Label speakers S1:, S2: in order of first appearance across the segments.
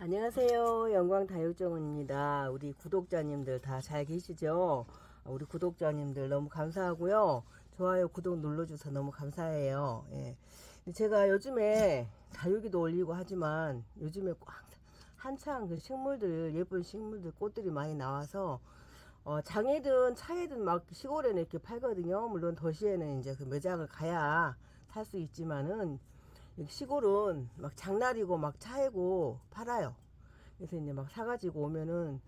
S1: 안녕하세요. 영광다육정원입니다. 우리 구독자님들 다 잘 계시죠? 우리 구독자님들 너무 감사하고요. 좋아요, 구독 눌러주셔서 너무 감사해요. 예. 제가 요즘에 다육이도 올리고 하지만 요즘에 한창 그 식물들, 예쁜 식물들, 꽃들이 많이 나와서 장이든 차이든 막 시골에는 이렇게 팔거든요. 물론 도시에는 이제 그 매장을 가야 살 수 있지만은 시골은 막 장날이고 막 차이고 팔아요. 그래서 이제 막 사가지고 오면은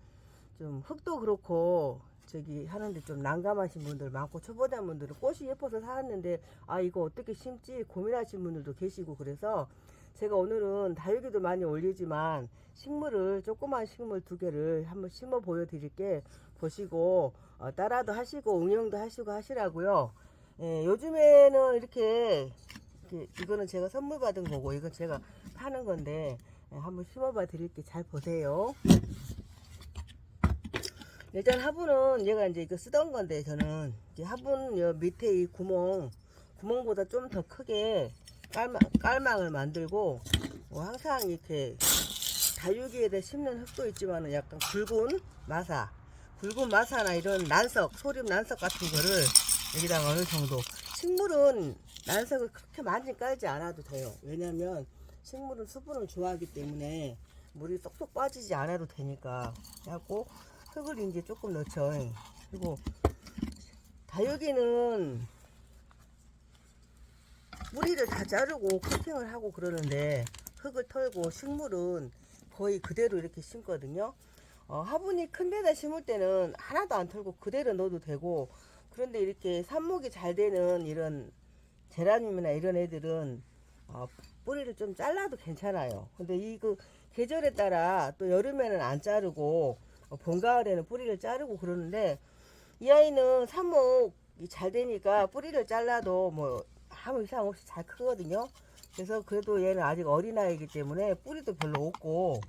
S1: 좀 흙도 그렇고 저기 하는데 좀 난감하신 분들 많고, 초보자 분들은 꽃이 예뻐서 사왔는데 아 이거 어떻게 심지 고민하신 분들도 계시고, 그래서 제가 오늘은 다육이도 많이 올리지만 식물을, 조그만 식물 2개를 한번 심어 보여드릴게. 보시고 따라도 하시고 응용도 하시고 하시라고요. 예, 요즘에는 이렇게 이거는 제가 선물 받은 거고 이건 제가 파는 건데, 한번 심어봐 드릴게. 잘 보세요. 일단 화분은 얘가 이제 이거 쓰던 건데, 저는 이제 화분 요 밑에 이 구멍보다 좀 더 크게 깔망을 만들고, 항상 이렇게 다육이에다 심는 흙도 있지만은 약간 굵은 마사나 이런 난석, 소립 난석 같은 거를 여기다가 어느 정도, 식물은 난석을 그렇게 많이 깔지 않아도 돼요. 왜냐면 식물은 수분을 좋아하기 때문에 물이 쏙쏙 빠지지 않아도 되니까 하고, 흙을 이제 조금 넣죠. 그리고 다육이는 뿌리를 다 자르고 커팅을 하고 그러는데, 흙을 털고 식물은 거의 그대로 이렇게 심거든요. 화분이 큰 데다 심을 때는 하나도 안 털고 그대로 넣어도 되고, 그런데 이렇게 삽목이 잘 되는 이런 제라늄이나 이런 애들은 뿌리를 좀 잘라도 괜찮아요. 근데 그 계절에 따라 또 여름에는 안 자르고 봄 가을에는 뿌리를 자르고 그러는데, 이 아이는 삽목이 잘 되니까 뿌리를 잘라도 뭐 아무 이상 없이 잘 크거든요. 그래서 그래도 얘는 아직 어린아이이기 때문에 뿌리도 별로 없고,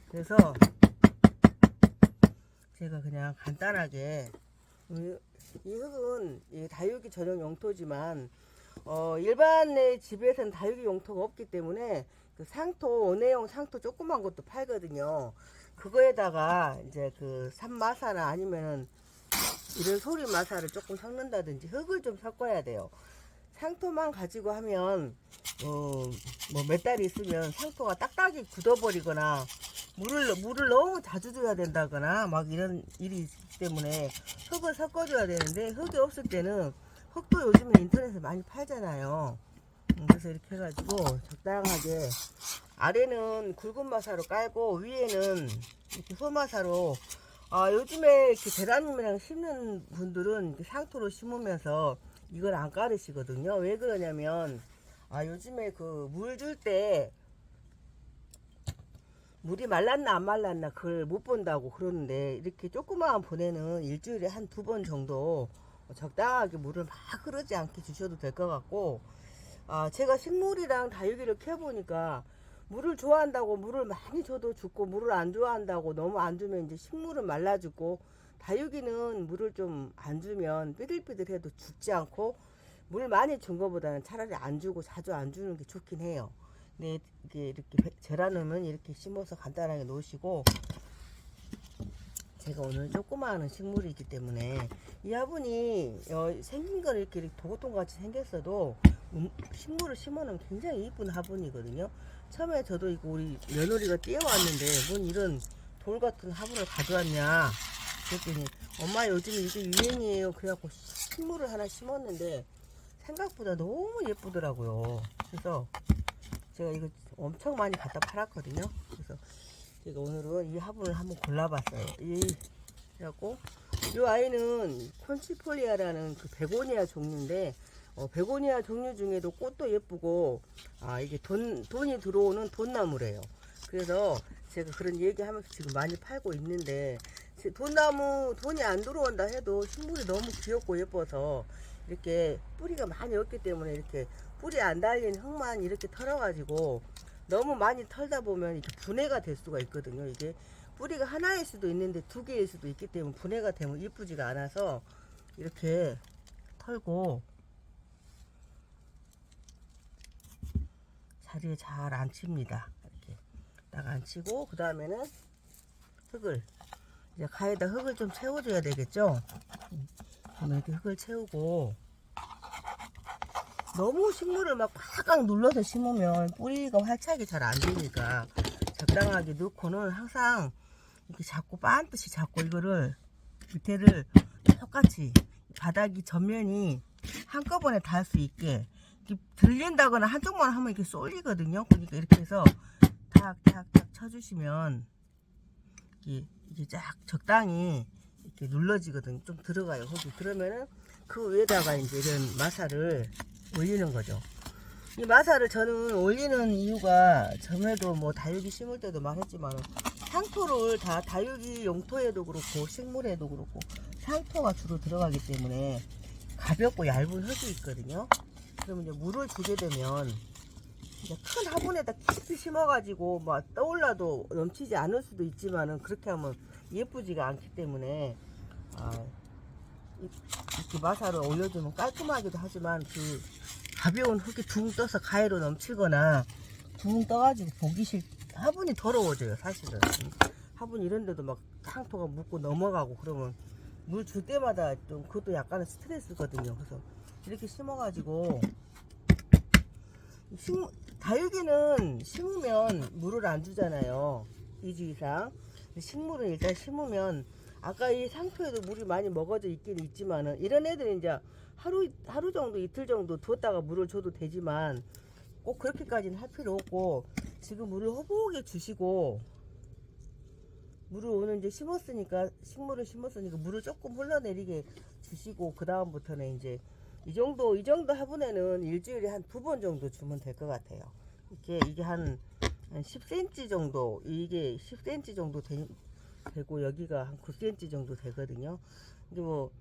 S1: 그래서 제가 그냥 간단하게, 이 흙은 다육이 전용 용토지만 일반의 집에서는 다육이 용토가 없기 때문에 그 상토, 원예용 상토 조그만 것도 팔거든요. 그거에다가 이제 그 산마사나 아니면은 이런 소리 마사를 조금 섞는다든지 흙을 좀 섞어야 돼요. 상토만 가지고 하면 뭐 몇 달 있으면 상토가 딱딱이 굳어버리거나 물을 너무 자주 줘야 된다거나 막 이런 일이 있기 때문에 흙을 섞어줘야 되는데, 흙이 없을 때는, 흙도 요즘에 인터넷에 많이 팔잖아요. 그래서 이렇게 해가지고 적당하게 아래는 굵은 마사로 깔고 위에는 이렇게 소마사로, 요즘에 이렇게 제라늄이랑 심는 분들은 상토로 심으면서 이걸 안 깔으시거든요. 왜 그러냐면 요즘에 그 물 줄 때 물이 말랐나 안 말랐나 그걸 못 본다고 그러는데, 이렇게 조그마한 분에는 일주일에 한 2번 정도 적당하게 물을 막 흐르지 않게 주셔도 될 것 같고, 제가 식물이랑 다육이를 키워보니까 물을 좋아한다고 물을 많이 줘도 죽고, 물을 안 좋아한다고 너무 안 주면 이제 식물은 말라 죽고, 다육이는 물을 좀 안 주면 삐들삐들해도 죽지 않고, 물 많이 준 것보다는 차라리 안 주고 자주 안 주는 게 좋긴 해요. 근데 이게 이렇게 제라늄은 이렇게 심어서 간단하게 놓으시고, 제가 오늘 조그마한 식물이기 때문에 이 화분이 생긴 건 이렇게 도고통 같이 생겼어도 식물을 심어놓으면 굉장히 이쁜 화분이거든요. 처음에 저도 이거 우리 며느리가 띄워왔는데 뭔 이런 돌 같은 화분을 가져왔냐 그랬더니, 엄마 요즘 이게 유행이에요. 그래갖고 식물을 하나 심었는데 생각보다 너무 예쁘더라고요. 그래서 제가 이거 엄청 많이 갖다 팔았거든요. 그래서 제가 오늘은 이 화분을 한번 골라봤어요. 그래갖고 이 아이는 콘치폴리아라는 그 베고니아 종류인데, 베고니아 종류 중에도 꽃도 예쁘고 이게 돈이 들어오는 돈나무래요. 그래서 제가 그런 얘기하면서 지금 많이 팔고 있는데, 돈이 안 들어온다 해도 식물이 너무 귀엽고 예뻐서 이렇게 뿌리가 많이 없기 때문에 이렇게 뿌리 안 달린 흙만 이렇게 털어가지고, 너무 많이 털다 보면 이렇게 분해가 될 수가 있거든요. 이게 뿌리가 하나일 수도 있는데 2개일 수도 있기 때문에 분해가 되면 이쁘지가 않아서 이렇게 털고 자리에 잘 앉힙니다. 이렇게 딱 앉히고 그 다음에는 흙을 이제 가에다 흙을 좀 채워줘야 되겠죠. 그러면 이렇게 흙을 채우고 너무 식물을 막 꽉꽉 눌러서 심으면 뿌리가 활착이 잘 안 되니까 적당하게 넣고는 항상 이렇게 잡고 반듯이 잡고 이거를 밑에를 똑같이 바닥이 전면이 한꺼번에 닿을 수 있게 이렇게 들린다거나 한쪽만 하면 이렇게 쏠리거든요. 그러니까 이렇게 해서 탁탁탁 쳐주시면 이게 쫙 적당히 이렇게 눌러지거든요. 좀 들어가요. 거기 그러면은 그 위에다가 이제 이런 마사를 올리는 거죠. 이 마사를 저는 올리는 이유가 전에도 뭐 다육이 심을 때도 말했지만 상토를 다 다육이 용토에도 그렇고 식물에도 그렇고 상토가 주로 들어가기 때문에 가볍고 얇은 흙이 있거든요. 그러면 이제 물을 주게 되면 이제 큰 화분에다 깊이 심어가지고 막 떠올라도 넘치지 않을 수도 있지만은 그렇게 하면 예쁘지가 않기 때문에 이렇게 마사를 올려주면 깔끔하기도 하지만 그 가벼운 흙이 둥 떠서 가해로 넘치거나 둥 떠가지고 보기 화분이 더러워져요. 사실은 화분 이런 데도 막 상토가 묻고 넘어가고 그러면 물 줄 때마다 좀 그것도 약간은 스트레스거든요. 그래서 이렇게 심어가지고 다육이는 심으면 물을 안 주잖아요. 2주 이상. 식물은 일단 심으면 아까 이 상토에도 물이 많이 먹어져 있긴 있지만은 이런 애들은 이제 하루 정도 이틀 정도 두었다가 물을 줘도 되지만 꼭 그렇게까지는 할 필요 없고 지금 물을 허브하게 주시고 물을 오늘 이제 식물을 심었으니까 물을 조금 흘러내리게 주시고 그 다음부터는 이제 이 정도 화분에는 일주일에 한 2번 정도 주면 될 것 같아요. 이게 한 10cm 정도, 이게 10cm 정도 되고 여기가 한 9cm 정도 되거든요. 근데 뭐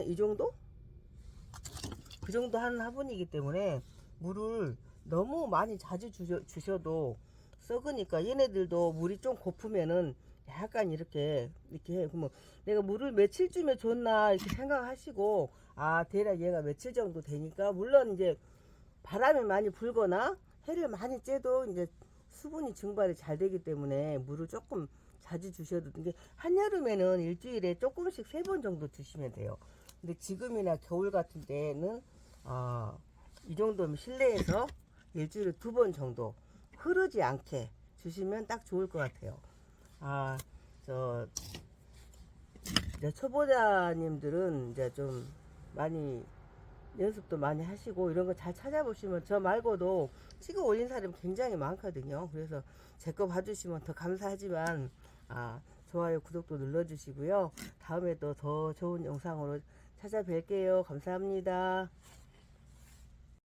S1: 이 정도? 그 정도 하는 화분이기 때문에 물을 너무 많이 자주 주셔도 썩으니까 얘네들도 물이 좀 고프면은 약간 이렇게 해. 그러면 내가 물을 며칠쯤에 줬나 이렇게 생각하시고 대략 얘가 며칠 정도 되니까 물론 이제 바람이 많이 불거나 해를 많이 쬐도 이제 수분이 증발이 잘 되기 때문에 물을 조금 자주 주셔도 이게 한여름에는 일주일에 조금씩 3번 정도 주시면 돼요. 근데 지금이나 겨울 같은 때는 이 정도면 실내에서 일주일에 2번 정도 흐르지 않게 주시면 딱 좋을 것 같아요. 이제 초보자님들은 이제 좀 많이 연습도 많이 하시고 이런 거 잘 찾아보시면 저 말고도 찍어 올린 사람이 굉장히 많거든요. 그래서 제 거 봐주시면 더 감사하지만 좋아요 구독도 눌러주시고요. 다음에도 더 좋은 영상으로 찾아뵐게요. 감사합니다.